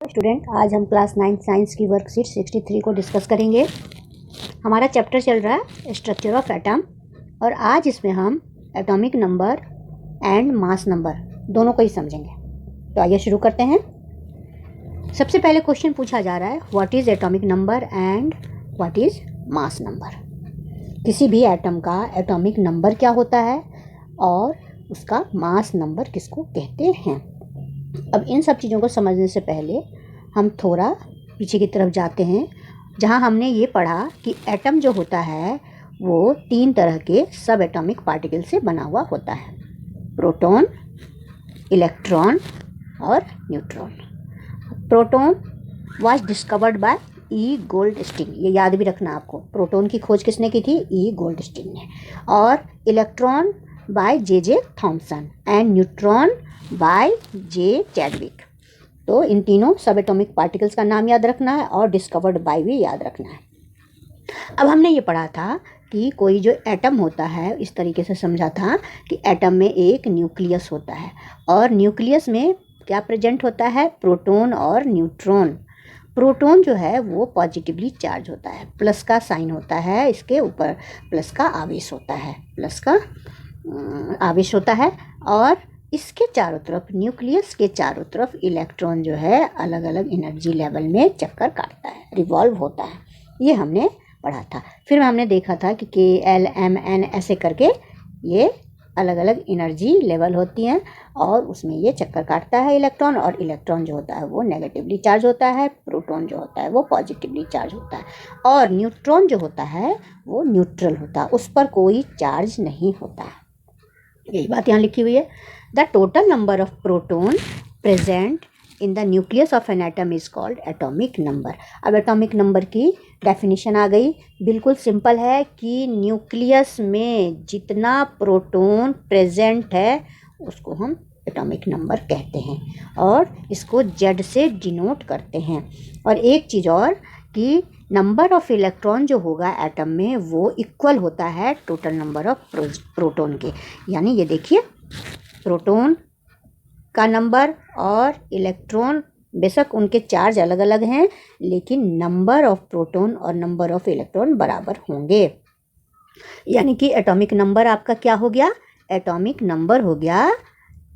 Student, आज हम class 9 science की वर्कशीट 63 को डिस्कस करेंगे। हमारा चैप्टर चल रहा है स्ट्रक्चर ऑफ एटम और आज इसमें हम atomic number and mass number दोनों को ही समझेंगे। तो आइए शुरू करते हैं। सबसे पहले क्वेश्चन पूछा जा रहा है, what is atomic number and what is mass number. किसी भी एटम का एटॉमिक नंबर क्या होता है और उसका मास नंबर किसको कहते हैं। अब इन सब चीज़ों को समझने से पहले हम थोड़ा पीछे की तरफ जाते हैं, जहाँ हमने ये पढ़ा कि एटम जो होता है वो 3 तरह के सब एटॉमिक पार्टिकल से बना हुआ होता है, प्रोटॉन, इलेक्ट्रॉन और neutron. Proton was discovered by E Goldstein, ये याद भी रखना आपको। प्रोटॉन की खोज किसने की थी? ई गोल्डस्टीन ने। और electron by J Thomson and neutron by J Chadwick. तो इन तीनों सब एटॉमिक पार्टिकल्स का नाम याद रखना है और डिस्कवर्ड बाय भी याद रखना है। अब हमने ये पढ़ा था कि कोई जो एटम होता है, इस तरीके से समझा था कि एटम में एक न्यूक्लियस होता है और न्यूक्लियस में क्या प्रेजेंट होता है? प्रोटॉन और न्यूट्रॉन। प्रोटॉन जो है वो पॉजिटिवली चार्ज होता है, प्लस का साइन होता है, इसके ऊपर प्लस का आवेश होता है, प्लस का आवेश होता है। और इसके चारों तरफ, न्यूक्लियस के चारों तरफ इलेक्ट्रॉन जो है अलग अलग एनर्जी लेवल में चक्कर काटता है, रिवॉल्व होता है। ये हमने पढ़ा था। फिर हमने देखा था कि K, L, M, N ऐसे करके ये अलग अलग एनर्जी लेवल होती हैं और उसमें ये चक्कर काटता है इलेक्ट्रॉन। और इलेक्ट्रॉन जो होता है वो नेगेटिवली चार्ज होता है, प्रोटॉन जो होता है वो पॉजिटिवली चार्ज होता है और न्यूट्रॉन जो होता है वो न्यूट्रल होता है, उस पर कोई चार्ज नहीं होता है। यही बात यहाँ लिखी हुई है। The total number of proton present in the nucleus of an atom is called atomic number. अब एटॉमिक नंबर की डेफिनेशन आ गई, बिल्कुल सिंपल है कि न्यूक्लियस में जितना प्रोटॉन प्रेजेंट है उसको हम एटॉमिक नंबर कहते हैं और इसको जेड से डिनोट करते हैं। और एक चीज़ और कि नंबर ऑफ इलेक्ट्रॉन जो होगा एटम में वो इक्वल होता है टोटल नंबर ऑफ प्रोटॉन के। यानी ये देखिए, प्रोटॉन का नंबर और इलेक्ट्रॉन, बेशक उनके चार्ज अलग अलग हैं लेकिन नंबर ऑफ प्रोटॉन और नंबर ऑफ इलेक्ट्रॉन बराबर होंगे। यानी कि एटॉमिक नंबर आपका क्या हो गया? एटॉमिक नंबर हो गया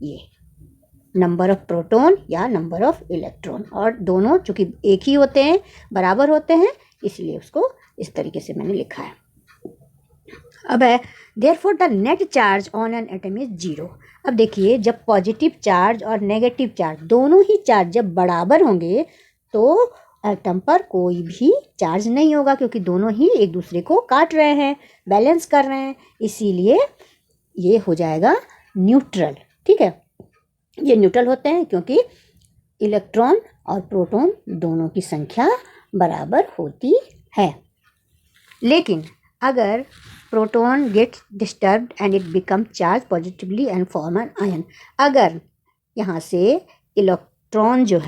ये नंबर ऑफ प्रोटॉन या नंबर ऑफ इलेक्ट्रॉन। और दोनों चूँकि एक ही होते हैं, बराबर होते हैं, इसलिए उसको इस तरीके से मैंने लिखा है। अब है therefore the net charge on an atom is 0। अब देखिए, जब पॉजिटिव चार्ज और नेगेटिव चार्ज दोनों ही चार्ज जब बराबर होंगे तो एटम पर कोई भी चार्ज नहीं होगा, क्योंकि दोनों ही एक दूसरे को काट रहे हैं, बैलेंस कर रहे हैं, इसीलिए ये हो जाएगा न्यूट्रल। ठीक है, ये न्यूट्रल होते हैं क्योंकि इलेक्ट्रॉन और प्रोटॉन दोनों की संख्या बराबर होती है। लेकिन अगर proton gets disturbed and it become charge positively and form an ion, अगर यहाँ से इलेक्ट्रॉन जो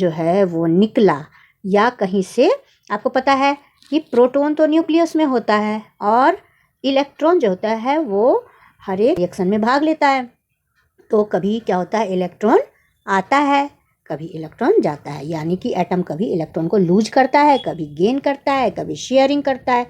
है वो निकला या कहीं से, आपको पता है कि प्रोटॉन तो न्यूक्लियस में होता है और इलेक्ट्रॉन जो होता है वो हर एक रिएक्शन में भाग लेता है। तो कभी क्या होता है, इलेक्ट्रॉन आता है, कभी इलेक्ट्रॉन जाता है। यानी कि एटम कभी इलेक्ट्रॉन को लूज करता है, कभी गेन करता है, कभी शेयरिंग करता है।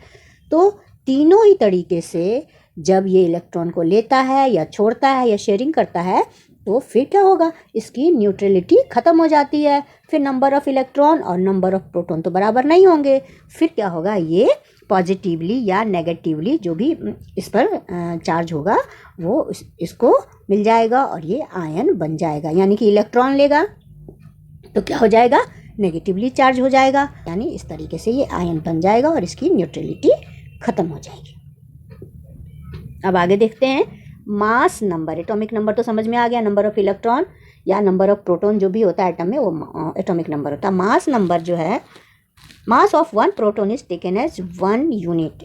तो तीनों ही तरीके से जब ये इलेक्ट्रॉन को लेता है या छोड़ता है या शेयरिंग करता है तो फिर क्या होगा, इसकी न्यूट्रलिटी ख़त्म हो जाती है। फिर नंबर ऑफ इलेक्ट्रॉन और नंबर ऑफ प्रोटॉन तो बराबर नहीं होंगे। फिर क्या होगा, ये पॉजिटिवली या नेगेटिवली जो भी इस पर चार्ज होगा वो इसको मिल जाएगा और ये आयन बन जाएगा। यानी कि इलेक्ट्रॉन लेगा तो क्या हो जाएगा, नेगेटिवली चार्ज हो जाएगा, यानी इस तरीके से ये आयन बन जाएगा और इसकी न्यूट्रलिटी ख़त्म हो जाएगी। अब आगे देखते हैं मास नंबर। एटॉमिक नंबर तो समझ में आ गया, नंबर ऑफ इलेक्ट्रॉन या नंबर ऑफ प्रोटॉन जो भी होता है एटम में वो एटॉमिक नंबर होता है। मास नंबर जो है, mass of 1 proton is taken as 1 unit.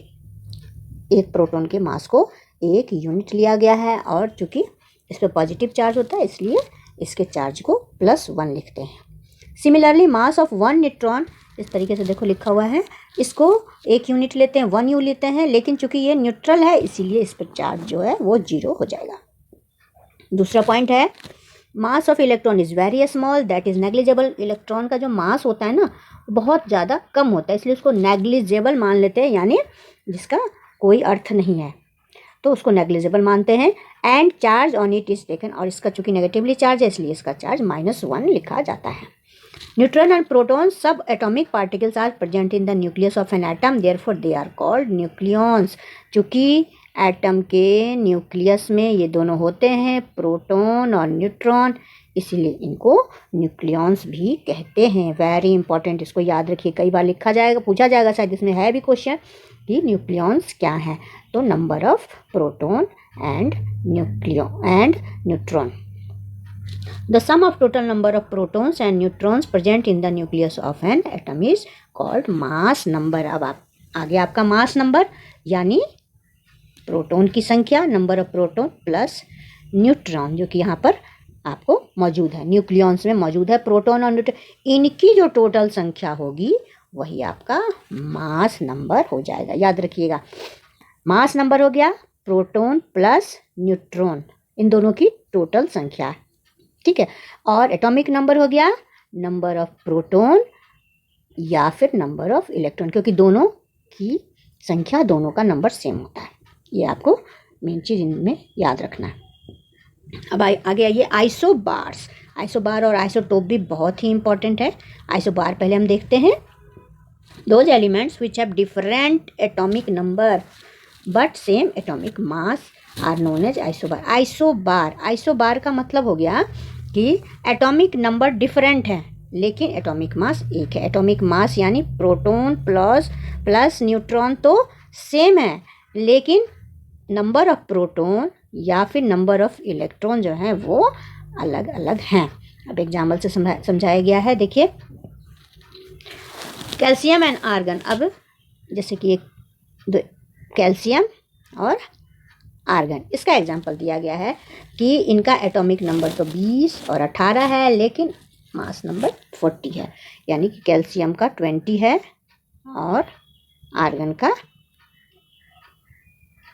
एक प्रोटॉन के मास को 1 यूनिट लिया गया है और चूँकि इस पर पॉजिटिव चार्ज होता है इसलिए इसके चार्ज को +1 लिखते हैं। सिमिलरली मास ऑफ 1 न्यूट्रॉन, इस तरीके से देखो लिखा हुआ है, इसको 1 यूनिट लेते हैं, 1 यू लेते हैं, लेकिन चूंकि ये न्यूट्रल है इसीलिए इस पर चार्ज जो है वो 0 हो जाएगा। दूसरा पॉइंट है mass of electron is very small that is negligible. Electron का जो मास होता है ना बहुत ज़्यादा कम होता है, इसलिए उसको नेग्लिजिबल मान लेते हैं, यानी जिसका कोई अर्थ नहीं है, तो उसको नेग्लिजिबल मानते हैं। And charge on it is taken, और इसका चूंकि नेगेटिवली चार्ज है इसलिए इसका चार्ज -1 लिखा जाता है। Neutron and proton subatomic particles are present in the nucleus of an atom, therefore they are called nucleons. चूँकि एटम के न्यूक्लियस में ये दोनों होते हैं, प्रोटॉन और न्यूट्रॉन, इसीलिए इनको न्यूक्लियॉन्स भी कहते हैं। वेरी इंपॉर्टेंट, इसको याद रखिए, कई बार लिखा जाएगा, पूछा जाएगा, शायद इसमें है भी क्वेश्चन कि न्यूक्लियॉन्स क्या हैं। तो number of proton and neutron, the sum of total number of protons and neutrons present in the nucleus of an atom is called mass number। अब आप आगे आपका मास नंबर यानी प्रोटॉन की संख्या, number of proton plus neutron जो कि यहाँ पर आपको मौजूद है, न्यूक्लियॉन्स में मौजूद है प्रोटॉन और न्यूट्रॉन, इनकी जो टोटल संख्या होगी वही आपका मास नंबर हो जाएगा। याद रखिएगा, मास नंबर हो गया प्रोटॉन प्लस न्यूट्रॉन, इन दोनों की टोटल संख्या, ठीक है। और एटॉमिक नंबर हो गया नंबर ऑफ प्रोटॉन या फिर नंबर ऑफ इलेक्ट्रॉन, क्योंकि दोनों की संख्या, दोनों का नंबर सेम होता है। ये आपको मेन चीज़ इनमें याद रखना है। अब आगे आइए, आइसोबार्स। आइसोबार और आइसोटोप भी बहुत ही इंपॉर्टेंट है। आइसोबार पहले हम देखते हैं। Those elements which have different atomic number but same atomic mass are known as isobar. Isobar का मतलब हो गया कि एटॉमिक नंबर डिफरेंट है लेकिन एटॉमिक मास एक है। एटॉमिक मास यानी प्रोटॉन प्लस न्यूट्रॉन तो सेम है, लेकिन नंबर ऑफ प्रोटॉन या फिर नंबर ऑफ इलेक्ट्रॉन जो है वो अलग अलग हैं। अब एग्जाम्पल से समझाया गया है, देखिए कैल्शियम एंड आर्गन। अब जैसे कि एक कैल्शियम और आर्गन, इसका एग्जाम्पल दिया गया है कि इनका एटॉमिक नंबर तो 20 और 18 है लेकिन मास नंबर 40 है, यानी कि कैल्शियम का 20 है और आर्गन का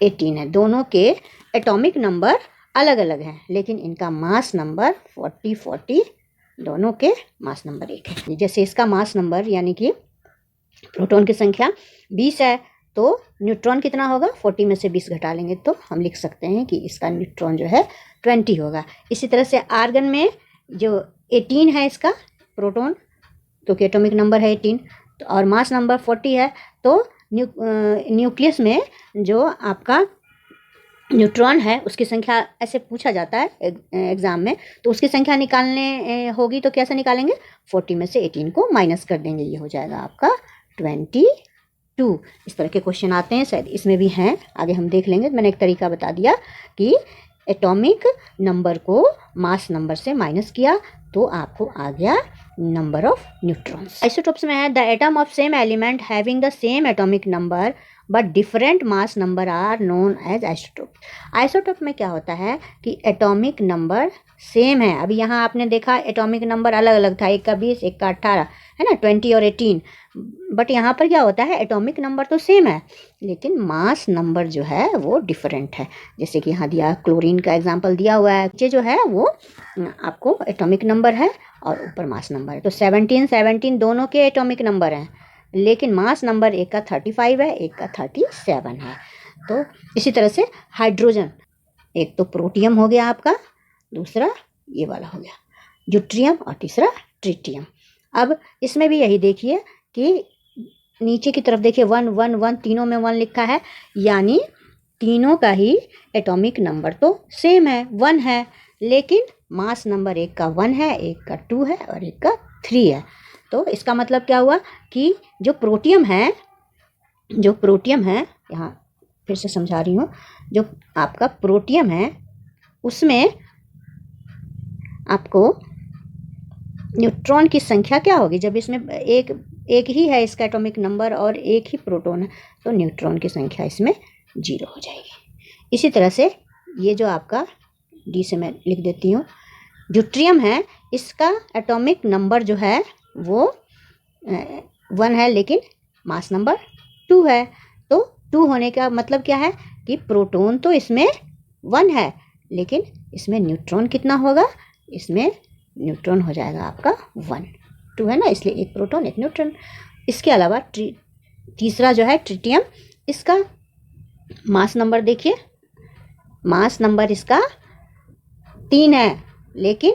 18 है। दोनों के एटॉमिक नंबर अलग अलग हैं लेकिन इनका मास नंबर 40 दोनों के मास नंबर एक है। जैसे इसका मास नंबर यानी कि प्रोटॉन की संख्या 20 है तो न्यूट्रॉन कितना होगा, 40 में से 20 घटा लेंगे तो हम लिख सकते हैं कि इसका न्यूट्रॉन जो है 20 होगा। इसी तरह से आर्गन में जो 18 है इसका प्रोटॉन, क्योंकि एटॉमिक नंबर है 18 तो, और मास नंबर 40 है, तो न्यूक्लियस में जो आपका न्यूट्रॉन है उसकी संख्या ऐसे पूछा जाता है एग्ज़ाम में, तो उसकी संख्या निकालने होगी तो कैसे निकालेंगे, 40 में से 18 को माइनस कर देंगे, ये हो जाएगा आपका 22। इस तरह के क्वेश्चन आते हैं, शायद इसमें भी हैं, आगे हम देख लेंगे। मैंने एक तरीका बता दिया कि एटॉमिक नंबर को मास नंबर से माइनस किया तो आपको आ गया नंबर ऑफ न्यूट्रॉन्स। आइसोटोप्स में है the atom of same element having the same atomic number but different mass number are known as isotope. Isotope में क्या होता है कि एटॉमिक नंबर सेम है। अभी यहाँ आपने देखा एटॉमिक नंबर अलग अलग था, एक का 20 एक का 18 है ना, 20 और 18, बट यहाँ पर क्या होता है एटॉमिक नंबर तो सेम है लेकिन मास नंबर जो है वो डिफरेंट है। जैसे कि यहाँ दिया क्लोरीन का एग्जांपल दिया हुआ है, ये जो है वो आपको एटॉमिक नंबर है और ऊपर मास नंबर है, तो 17 दोनों के एटॉमिक नंबर हैं लेकिन मास नंबर एक का 35 है एक का 37 है। तो इसी तरह से हाइड्रोजन, एक तो प्रोटियम हो गया आपका, दूसरा ये वाला हो गया ड्यूट्रियम और तीसरा ट्रिटियम। अब इसमें भी यही देखिए कि नीचे की तरफ देखिए 1 1 1 तीनों में 1 लिखा है, यानी तीनों का ही एटॉमिक नंबर तो सेम है 1 है, लेकिन मास नंबर एक का 1 है एक का 2 है और एक का 3 है। तो इसका मतलब क्या हुआ कि जो प्रोटियम है यहाँ फिर से समझा रही हूँ, जो आपका प्रोटियम है उसमें आपको न्यूट्रॉन की संख्या क्या होगी, जब इसमें एक ही है इसका एटॉमिक नंबर और एक ही प्रोटॉन है तो न्यूट्रॉन की संख्या इसमें 0 हो जाएगी। इसी तरह से ये जो आपका डी से मैं लिख देती हूँ, ड्यूट्रियम है, इसका एटॉमिक नंबर जो है वो 1 है लेकिन मास नंबर 2 है। तो 2 होने का मतलब क्या है कि प्रोटॉन तो इसमें 1 है लेकिन इसमें न्यूट्रॉन कितना होगा, इसमें न्यूट्रॉन हो जाएगा आपका 1, 2 है ना, इसलिए एक प्रोटॉन एक न्यूट्रॉन। इसके अलावा तीसरा जो है ट्रिटियम, इसका मास नंबर देखिए, मास नंबर इसका 3 है लेकिन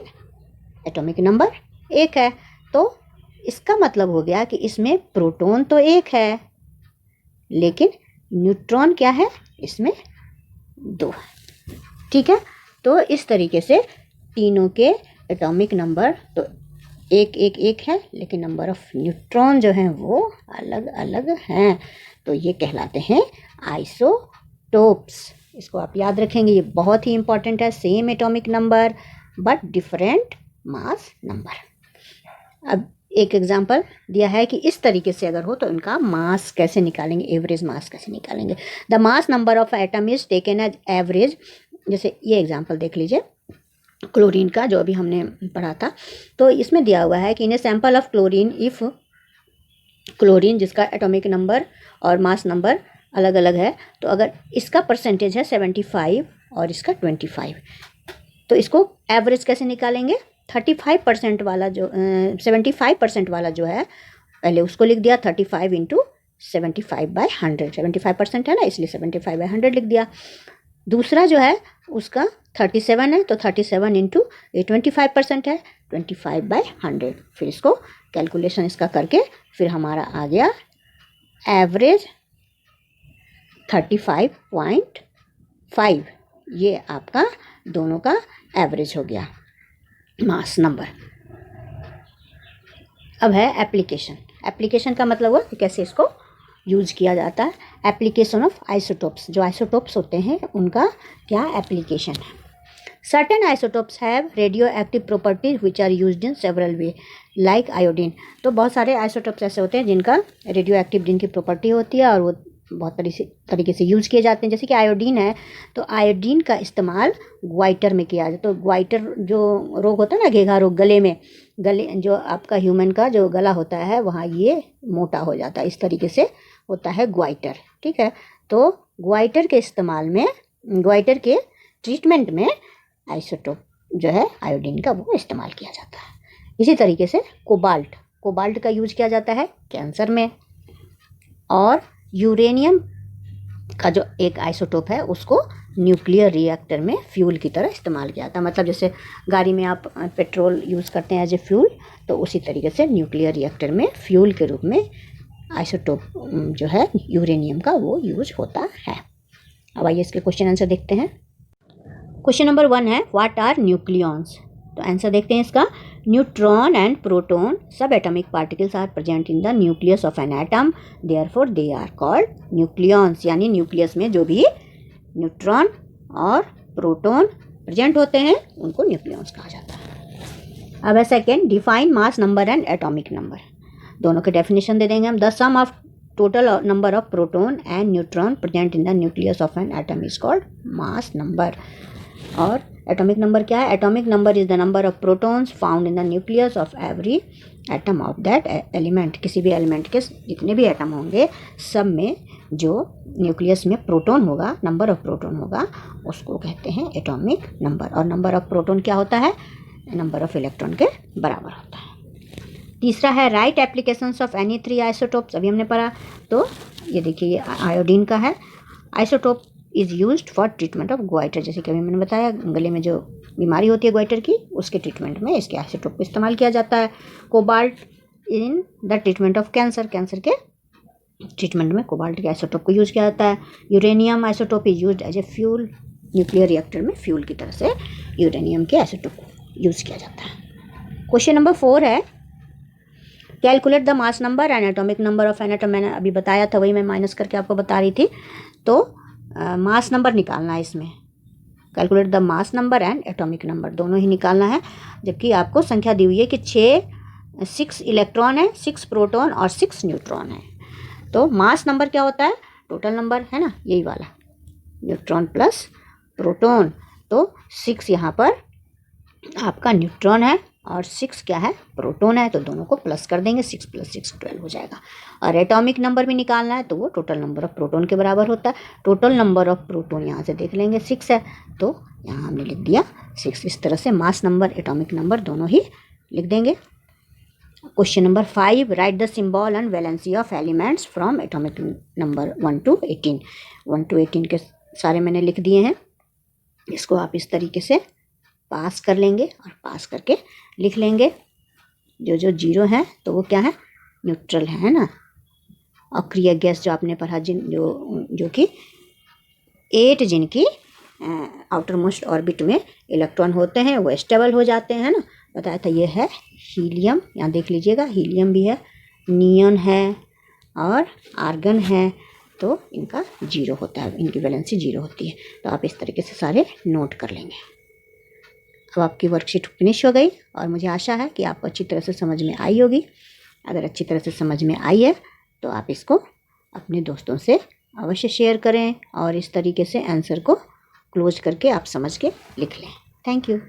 एटॉमिक नंबर 1 है। तो इसका मतलब हो गया कि इसमें प्रोटॉन तो 1 है लेकिन न्यूट्रॉन क्या है, इसमें 2 है। ठीक है, तो इस तरीके से तीनों के एटॉमिक नंबर तो 1 है लेकिन नंबर ऑफ न्यूट्रॉन जो हैं वो अलग अलग हैं। तो ये कहलाते हैं आइसोटोप्स। इसको आप याद रखेंगे, ये बहुत ही इंपॉर्टेंट है। Same atomic number but different mass number. अब एक एग्जांपल दिया है कि इस तरीके से अगर हो तो इनका मास कैसे निकालेंगे, एवरेज मास कैसे निकालेंगे। The mass number of atom is taken as average. जैसे ये एग्जांपल देख लीजिए क्लोरीन का, जो अभी हमने पढ़ा था। तो इसमें दिया हुआ है कि in a sample of chlorine, if chlorine जिसका एटॉमिक नंबर और मास नंबर अलग अलग है, तो अगर इसका परसेंटेज है 75 और इसका 25, तो इसको एवरेज कैसे निकालेंगे। 35% वाला जो 75% वाला जो है, पहले उसको लिख दिया 35 इंटू 75/100, 75% है ना, इसलिए 75/100 लिख दिया। दूसरा जो है उसका 37 है, तो 37 इंटू 25% है, 25/100। फिर इसको कैलकुलेशन इसका करके फिर हमारा आ गया एवरेज 35.5। ये आपका दोनों का एवरेज हो गया मास नंबर। अब है एप्लीकेशन। एप्लीकेशन का मतलब हुआ कि कैसे इसको यूज किया जाता है। एप्लीकेशन ऑफ आइसोटोप्स, जो आइसोटोप्स होते हैं उनका क्या एप्लीकेशन है। Certain isotopes have radioactive properties which are used in several way like iodine. तो बहुत सारे आइसोटोप्स ऐसे होते हैं जिनका रेडियो एक्टिव जिनकी प्रॉपर्टी होती है और वो बहुत तरीके से यूज़ किए जाते हैं। जैसे कि आयोडीन है, तो आयोडीन का इस्तेमाल ग्वाइटर में किया जाता है। तो ग्वाइटर जो रोग होता है ना, घेघा रोग, गले में, गले जो आपका ह्यूमन का जो गला होता है वहाँ ये मोटा हो जाता है, इस तरीके से होता है ग्वाइटर। ठीक है, तो ग्वाइटर के इस्तेमाल में, ग्वाइटर के ट्रीटमेंट में आइसोटोप जो है आयोडीन का वो इस्तेमाल किया जाता है। इसी तरीके से कोबाल्ट का यूज किया जाता है कैंसर में। और यूरेनियम का जो एक आइसोटोप है उसको न्यूक्लियर रिएक्टर में फ्यूल की तरह इस्तेमाल किया जाता है। मतलब जैसे गाड़ी में आप पेट्रोल यूज़ करते हैं एज ए फ्यूल, तो उसी तरीके से न्यूक्लियर रिएक्टर में फ्यूल के रूप में आइसोटोप जो है यूरेनियम का वो यूज होता है। अब आइए इसके क्वेश्चन आंसर देखते हैं। क्वेश्चन नंबर 1 है व्हाट आर न्यूक्लियॉन्स। तो आंसर देखते हैं इसका। Neutron and proton subatomic particles are present in the nucleus of an atom, therefore they are called nucleons. यानी न्यूक्लियस में जो भी न्यूट्रॉन और प्रोटॉन प्रेजेंट होते हैं उनको न्यूक्लियॉन्स कहा जाता है। अब है second, define mass number and atomic number. दोनों के डेफिनेशन दे देंगे हम। The sum of total number of proton and neutron present in the nucleus of an atom is called mass number. और एटॉमिक नंबर क्या है। Atomic number is the number of protons found in the nucleus of every atom of that element. किसी भी element के जितने भी atom होंगे सब में जो न्यूक्लियस में प्रोटॉन होगा, नंबर ऑफ प्रोटॉन होगा, उसको कहते हैं एटॉमिक नंबर। और नंबर ऑफ प्रोटॉन क्या होता है, नंबर ऑफ इलेक्ट्रॉन के बराबर होता है। तीसरा है right applications of any 3 isotopes. अभी हमने पढ़ा, तो ये देखिए ये आयोडीन का है। Isotope is used for treatment of goitre. जैसे कि अभी मैंने बताया गले में जो बीमारी होती है ग्वाइटर की, उसके ट्रीटमेंट में इसके आइसोटोप को इस्तेमाल किया जाता है। Cobalt in the treatment of cancer, cancer के ट्रीटमेंट में कोबाल्ट के आइसोटोप को यूज़ किया जाता है। Uranium isotope is used as a fuel, nuclear reactor में फ्यूल की तरह से यूरेनियम के आइसोटोप को यूज़ किया जाता है। क्वेश्चन नंबर 4 है calculate the mass number and atomic number of an atom. मैंने अभी बताया था, वही मैं माइनस करके आपको बता रही थी। तो मास नंबर निकालना है इसमें। Calculate the mass number and atomic number दोनों ही निकालना है। जबकि आपको संख्या दी हुई है कि 6 इलेक्ट्रॉन है, 6 प्रोटॉन और 6 न्यूट्रॉन है। तो मास नंबर क्या होता है, टोटल नंबर है ना, यही वाला न्यूट्रॉन प्लस प्रोटॉन। तो 6 यहाँ पर आपका न्यूट्रॉन है और 6 क्या है, प्रोटॉन है, तो दोनों को प्लस कर देंगे, 6 + 6 12 हो जाएगा। और एटॉमिक नंबर भी निकालना है तो वो टोटल नंबर ऑफ प्रोटॉन के बराबर होता है। टोटल नंबर ऑफ प्रोटॉन यहाँ से देख लेंगे 6 है, तो यहाँ हमने लिख दिया 6। इस तरह से मास नंबर, एटॉमिक नंबर दोनों ही लिख देंगे। Question number 5, right the symbol and valency of elements from atomic number 1 to 18। 1 to 18 के सारे मैंने लिख दिए हैं। इसको आप इस तरीके से पास कर लेंगे और पास करके लिख लेंगे। जो जो जीरो है तो वो क्या है, न्यूट्रल है ना। अक्रिय गैस जो आपने पढ़ा, जो कि 8 जिनकी आउटर मोस्ट ऑर्बिट में इलेक्ट्रॉन होते हैं वो स्टेबल हो जाते हैं ना, बताया था। ये है हीलियम, यहाँ देख लीजिएगा, हीलियम भी है, नियॉन है और आर्गन है। तो इनका जीरो होता है, इनकी वैलेंसी जीरो होती है। तो आप इस तरीके से सारे नोट कर लेंगे। अब आपकी वर्कशीट फिनिश हो गई और मुझे आशा है कि आपको अच्छी तरह से समझ में आई होगी। अगर अच्छी तरह से समझ में आई है तो आप इसको अपने दोस्तों से अवश्य शेयर करें और इस तरीके से आंसर को क्लोज करके आप समझ के लिख लें। Thank you.